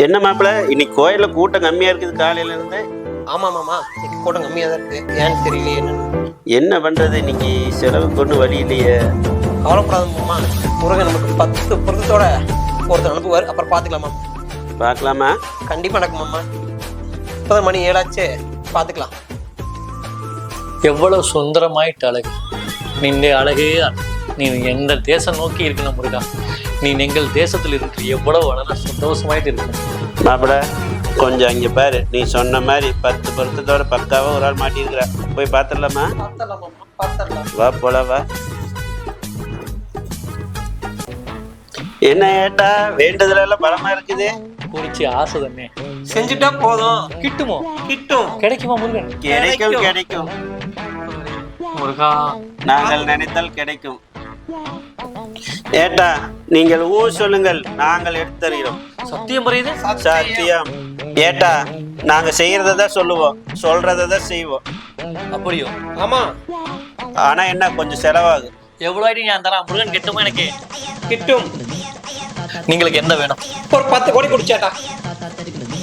என்ன மாப்பிள்ள, இன்னைக்கு கோயில்ல கூட்டம் கம்மியா இருக்குது காலையில இருந்து. ஆமா மாமா, கூட்டம் கம்மியா தான் இருக்கு. ஏன்னு தெரியலையே. என்ன பண்றது, இன்னைக்கு செலவுக்கு ஒண்ணு வழி இல்லையே. கவலைப்படாத மாமா, முருகன் நமக்கு 10 பொருத்தத்தோட ஒருத்தர் அனுப்புவார். அப்புறம் பாத்துக்கலாமா? பாக்கலாமா? கண்டிப்பா நடக்கும் மாமா. இப்பதான் மணி 7 ஆச்சு, பாத்துக்கலாம். எவ்வளவு சுந்தரமாயிட்டு அழகு நின்ற அழகே. நீ எந்த தேசம் நோக்கி இருக்கணும் முருகா, நீ எங்கள் தேசத்தில் இருக்கிற எவ்வளவு அழகா சந்தோஷமாயிட்டு இருக்கணும். மாப்பிள்ள கொஞ்சம் அங்க பாரு, நீ சொன்ன மாதிரி 10 பொருத்தத்தோட பக்காவா ஒரு ஆள் மாட்டிருக்கிற. போய் பாத்துடலாமா? வா போல வா. என்ன ஏட்டா, வேண்டதுல எல்லாம் பலமா இருக்குது. குறிச்சி ஆசை தானே, செஞ்சுட்டா போதும். கிட்டுமோ? கிட்டும். கிடைக்குமா முருகன்? கிடைக்கும் கிடைக்கும் முருகா, நாங்கள் நினைத்தால் கிடைக்கும். ஏட்டா, நீங்கள் சொல்லுங்கள், நாங்கள் எடுத்து தருகிறோம். சத்தியம் புரியுது? சத்தியம். ஏட்டா, நாங்க செய்யறதான் சொல்லுவோம், சொல்றதான் செய்வோம். அப்படியோ? ஆமா. ஆனா என்ன, கொஞ்சம் செலவாகும். எவ்வளவு ஆயிட்டு நான் தரேன். முருகன் கிட்டுமா? எனக்கு கிட்டும். நீங்களுக்கு என்ன வேணும்? ஒரு 10 கோடி குடிச்சாட்டா.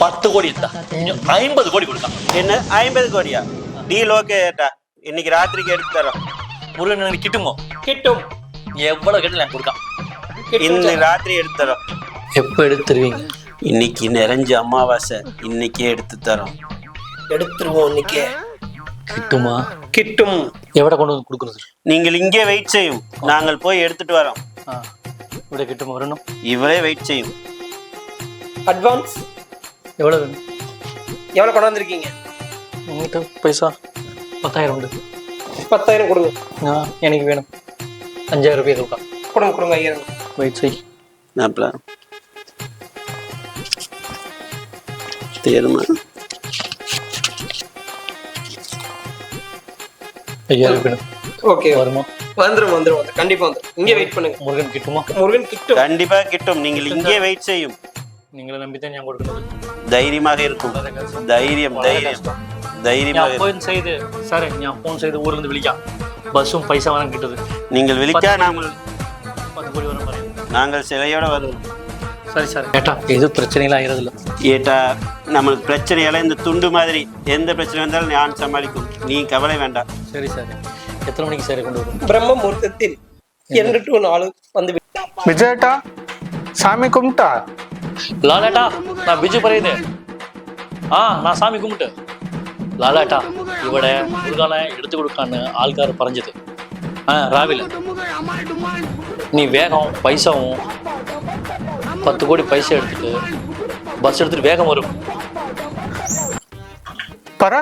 10 கோடி இருந்தா 50 கோடி கொடுத்தா. என்ன 50 கோடியா? டீல் ஓகே ஏட்டா, இன்னைக்கு ராத்திரிக்கு எடுத்து தரோம். முருகன் எனக்கு கிட்டுமோ? கிட்டும். எவ்வளவு கேட்டு நான் கொடுக்கான். இன்னைக்கு ராத்திரி எடுத்து தரோம். எப்ப எடுத்துருவீங்க? இன்னைக்கு நிறைஞ்ச அமாவாசை, இன்னைக்கே எடுத்து தரோம். எடுத்துருவோம் இன்னைக்கு. கிட்டுமா? கிட்டும். எவ்வளோ கொண்டு வந்து கொடுக்குறது? நீங்கள் இங்கே வெயிட் செய்யும், நாங்கள் போய் எடுத்துட்டு வரோம். இவ்வளோ கிட்டுமா வரணும்? இவரே வெயிட் செய்யும். அட்வான்ஸ் எவ்வளோ வேணும்? எவ்வளோ கொண்டு வந்திருக்கீங்க? உங்கள்கிட்ட பைசா 10,000 உண்டு. 10,000 கொடுங்க. எனக்கு வேணும் 5,000 ரூபாய் கொடுக்கலாம். கொடுங்க கொடுங்க. 5,000 வெயிட் செய். தேருமா? 5,000 வேணும். ஓகே, வருமா? வந்துரும். கண்டிப்பா வந்துரும். இங்கே வெயிட் பண்ணுங்க. முருகன் கிட்டுமா? முருகன் கிட்டும். கண்டிப்பா கிட்டும். நீங்கள் இங்கே வெயிட் செய்யும். நீங்களை நம்பித்தான் நான் கொடுக்கணும். தைரியமாக இருக்கும். தைரியம் தைரியமாக ஃபோன் செய்து சார், நான் ஃபோன் செய்து ஊர்ல இருந்து விളിക്കാം. பஸ்ஸும் பைசா வர கிட்டது. நீங்கள் விളിச்சா நாங்கள் 10 கோடி வர மாதிரி. நாங்கள் சிலையோட வருவோம். சரி சார். ஏட்டா, எது பிரச்சனைலாம் ஆகிறது இல்லை. ஏட்டா, நம்மளுக்கு பிரச்சனையெல்லாம் இந்த துண்டு மாதிரி எந்த பிரச்சனை வந்தாலும் நான் சமாளிக்கும். நீ கவலை வேண்டாம். சரி சார். எத்தனை மணிக்கு சார் கொண்டு வரும்? பிரம்ம முகூர்த்தத்தில் 2 to 4 வந்து. விஜயட்டா, சாமி கும்பிட்டா? லாலாட்டா, நான் பிஜு பரையுது. நான் சாமி கும்பிட்டு. லாலாட்டா, இவட முருகான எடுத்து கொடுக்கான்னு ஆள்கார பறஞ்சது. ராவில நீ வேகம் பைசாவும் 10 கோடி பைசா எடுத்துட்டு பஸ் எடுத்துட்டு வேகம் வரும். பரா?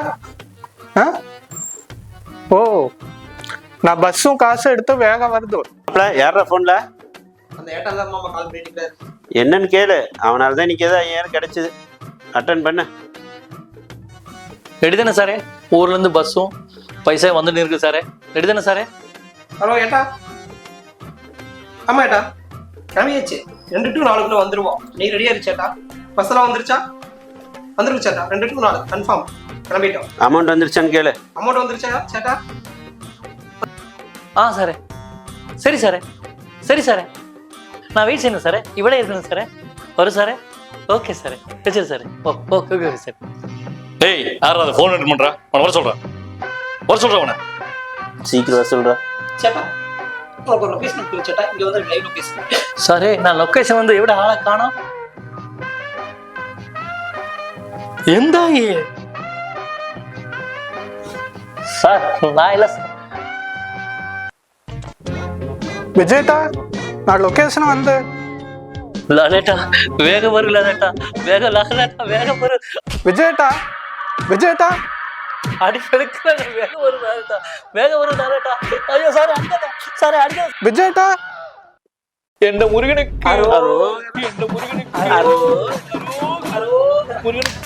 ஓ, நான் பஸ்ஸும் காசு எடுத்து வேகம் வருது. யாரா போன்ல? அந்த ஏட்டால மாமா கால் பண்ணிட்டாரு. என்னன்னு கேளு. அவனால தான் இன்னைக்கு 5,000 கிடைச்சது. அட்டன் பண்ண. ரெடி தானே சாரே? ஊர்ல இருந்து பஸ்ஸும் பைசா வந்துட்டு இருக்கு சாரே. ரெடி தானே சாரே? ஹலோ ஏட்டா. ஆமா ஏட்டா, கிளம்பியாச்சு. 2 to 4 வந்துருவோம். நீ ரெடியா இருச்சேட்டா? பஸ் எல்லாம் வந்துருச்சா? வந்துருச்சாட்டா? 2 to 4 கன்ஃபார்ம். கிளம்பிட்டோம். அமௌண்ட் வந்துருச்சான்னு கேளு. அமௌண்ட் வந்துருச்சா சேட்டா? சாரே. சரி சாரே, சரி சாரே. நான் வெயிட் செய்யணும் சாரே. இவ்வளோ இருக்கணும் சாரே. வரும் சாரே. ஓகே சாரே, சரி சாரே. Okay sir. ஏய், யாரும் அதை ஃபோன் அட்டன் பண்ணுறா? அவனை வர சொல்கிறேன். அவனை சீக்கிரம் வர சொல்கிறேன். சேட்டா, உனக்கு ஒரு லொகேஷன் இருக்கு சேட்டா. இங்கே வந்து லைவ் லொகேஷன். சாரே, நான் லொக்கேஷன் வந்து எவ்வளோ ஆளை காணோம். எந்த சார்? நான் இல்லை சார். விஜயட்டா, நான் லொகேஷன் வந்து. லாலேட்டா, வேகம் வரும் லாலேட்டா. வேகம் வரும். விஜயட்டா அடிப்பெடுக்க வேகம் வரும் லாலேட்டா. லாலேட்டா. ஐயோ சார், அடிக்காத சாரே, அடிக்காத. விஜயட்டா, எந்த முருகனுக்கு முருகனுக்கு